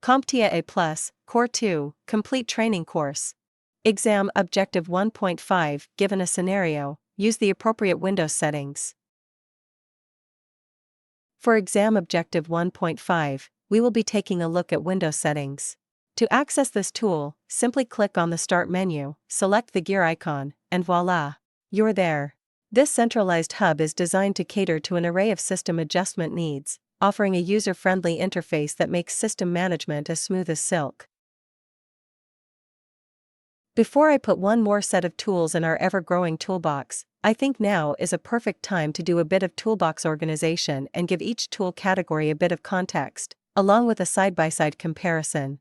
CompTIA A Core 2 Complete Training Course. Exam Objective 1.5 Given a scenario, use the appropriate Windows settings. For Exam Objective 1.5, we will be taking a look at Windows settings. To access this tool, simply click on the Start menu, select the gear icon, and voila! You're there. This centralized hub is designed to cater to an array of system adjustment needs, offering a user-friendly interface that makes system management as smooth as silk. Before I put one more set of tools in our ever-growing toolbox, I think now is a perfect time to do a bit of toolbox organization and give each tool category a bit of context, along with a side-by-side comparison.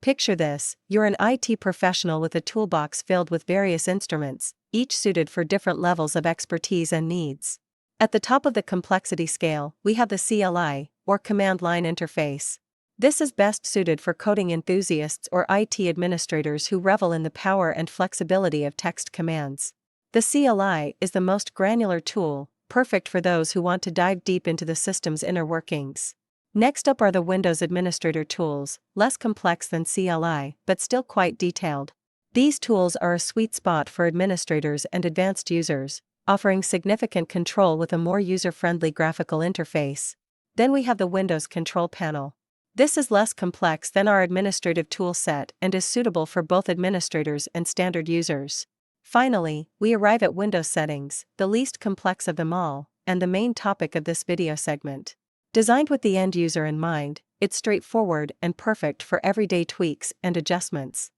Picture this: you're an IT professional with a toolbox filled with various instruments, each suited for different levels of expertise and needs. At the top of the complexity scale, we have the CLI, or Command Line Interface. This is best suited for coding enthusiasts or IT administrators who revel in the power and flexibility of text commands. The CLI is the most granular tool, perfect for those who want to dive deep into the system's inner workings. Next up are the Windows Administrator tools, less complex than CLI, but still quite detailed. These tools are a sweet spot for administrators and advanced users, offering significant control with a more user-friendly graphical interface. Then we have the Windows Control Panel. This is less complex than our administrative tool set and is suitable for both administrators and standard users. Finally, we arrive at Windows Settings, the least complex of them all, and the main topic of this video segment. Designed with the end user in mind, it's straightforward and perfect for everyday tweaks and adjustments.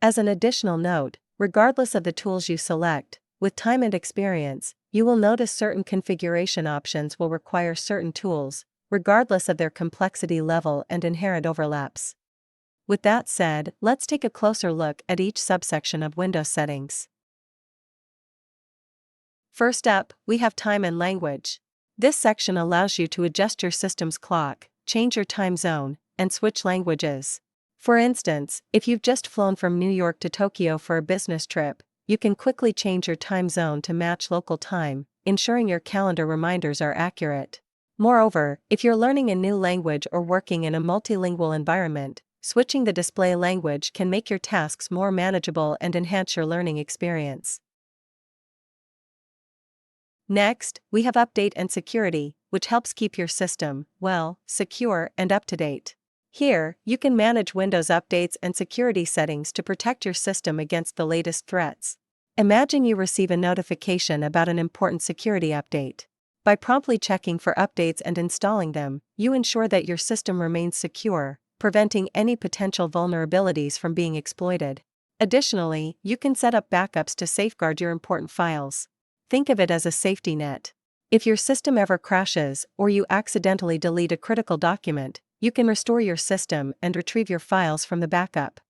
As an additional note, regardless of the tools you select, with time and experience, you will notice certain configuration options will require certain tools, regardless of their complexity level and inherent overlaps. With that said, let's take a closer look at each subsection of Windows settings. First up, we have Time and Language. This section allows you to adjust your system's clock, change your time zone, and switch languages. For instance, if you've just flown from New York to Tokyo for a business trip, you can quickly change your time zone to match local time, ensuring your calendar reminders are accurate. Moreover, if you're learning a new language or working in a multilingual environment, switching the display language can make your tasks more manageable and enhance your learning experience. Next, we have Update and Security, which helps keep your system, well, secure and up to date. Here, you can manage Windows updates and security settings to protect your system against the latest threats. Imagine you receive a notification about an important security update. By promptly checking for updates and installing them, you ensure that your system remains secure, preventing any potential vulnerabilities from being exploited. Additionally, you can set up backups to safeguard your important files. Think of it as a safety net. If your system ever crashes or you accidentally delete a critical document, you can restore your system and retrieve your files from the backup.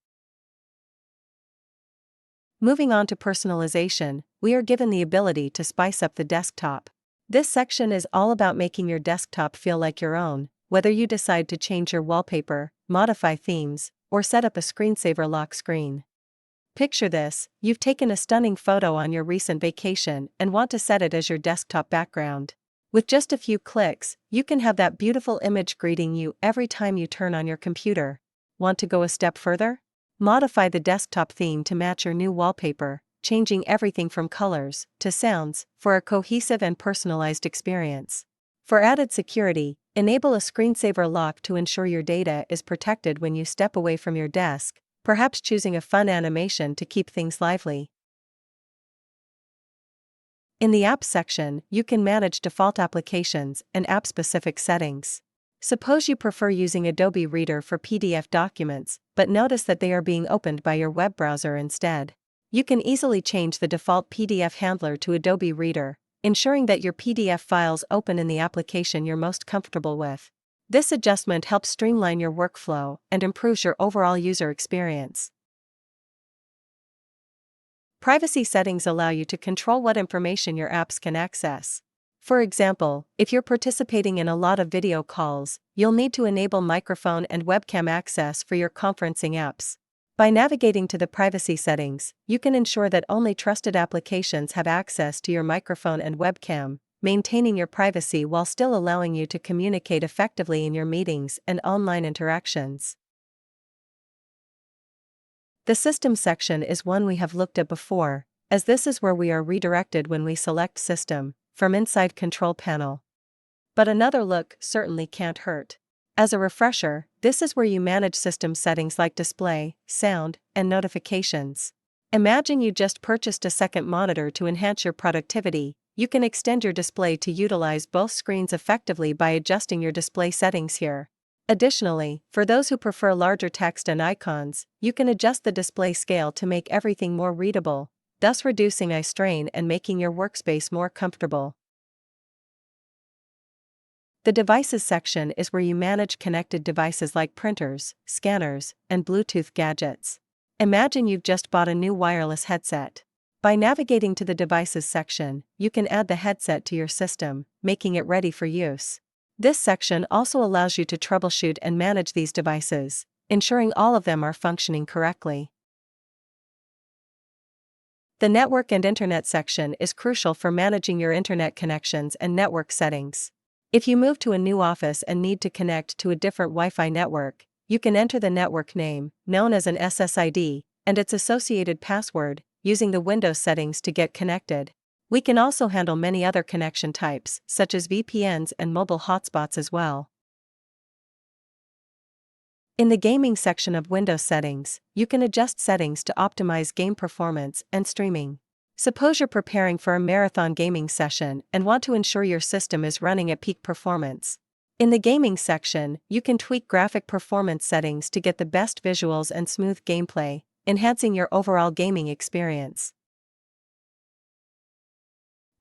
Moving on to personalization, we are given the ability to spice up the desktop. This section is all about making your desktop feel like your own, whether you decide to change your wallpaper, modify themes, or set up a screensaver lock screen. Picture this: you've taken a stunning photo on your recent vacation and want to set it as your desktop background. With just a few clicks, you can have that beautiful image greeting you every time you turn on your computer. Want to go a step further? Modify the desktop theme to match your new wallpaper, changing everything from colors to sounds for a cohesive and personalized experience. For added security, enable a screensaver lock to ensure your data is protected when you step away from your desk, perhaps choosing a fun animation to keep things lively. In the Apps section, you can manage default applications and app-specific settings. Suppose you prefer using Adobe Reader for PDF documents, but notice that they are being opened by your web browser instead. You can easily change the default PDF handler to Adobe Reader, ensuring that your PDF files open in the application you're most comfortable with. This adjustment helps streamline your workflow and improves your overall user experience. Privacy settings allow you to control what information your apps can access. For example, if you're participating in a lot of video calls, you'll need to enable microphone and webcam access for your conferencing apps. By navigating to the privacy settings, you can ensure that only trusted applications have access to your microphone and webcam, maintaining your privacy while still allowing you to communicate effectively in your meetings and online interactions. The System section is one we have looked at before, as this is where we are redirected when we select System from inside Control Panel. But another look certainly can't hurt. As a refresher, this is where you manage system settings like display, sound, and notifications. Imagine you just purchased a second monitor to enhance your productivity. You can extend your display to utilize both screens effectively by adjusting your display settings here. Additionally, for those who prefer larger text and icons, you can adjust the display scale to make everything more readable, thus reducing eye strain and making your workspace more comfortable. The Devices section is where you manage connected devices like printers, scanners, and Bluetooth gadgets. Imagine you've just bought a new wireless headset. By navigating to the Devices section, you can add the headset to your system, making it ready for use. This section also allows you to troubleshoot and manage these devices, ensuring all of them are functioning correctly. The Network and Internet section is crucial for managing your internet connections and network settings. If you move to a new office and need to connect to a different Wi-Fi network, you can enter the network name, known as an SSID, and its associated password, using the Windows settings to get connected. We can also handle many other connection types, such as VPNs and mobile hotspots as well. In the Gaming section of Windows settings, you can adjust settings to optimize game performance and streaming. Suppose you're preparing for a marathon gaming session and want to ensure your system is running at peak performance. In the Gaming section, you can tweak graphic performance settings to get the best visuals and smooth gameplay, enhancing your overall gaming experience.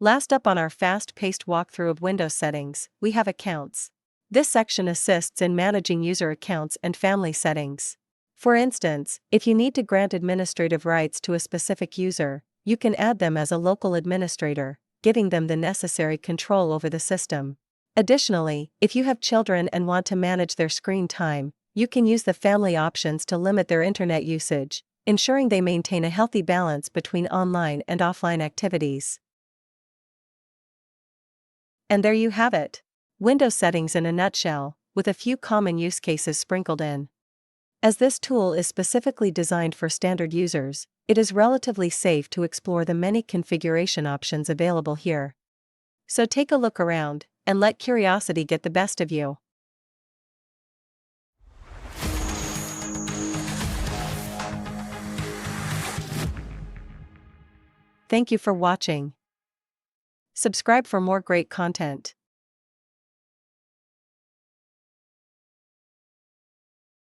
Last up on our fast-paced walkthrough of Windows settings, we have Accounts. This section assists in managing user accounts and family settings. For instance, if you need to grant administrative rights to a specific user, you can add them as a local administrator, giving them the necessary control over the system. Additionally, if you have children and want to manage their screen time, you can use the family options to limit their internet usage, ensuring they maintain a healthy balance between online and offline activities. And there you have it. Windows settings in a nutshell, with a few common use cases sprinkled in. As this tool is specifically designed for standard users, it is relatively safe to explore the many configuration options available here. So take a look around, and let curiosity get the best of you. Thank you for watching. Subscribe for more great content.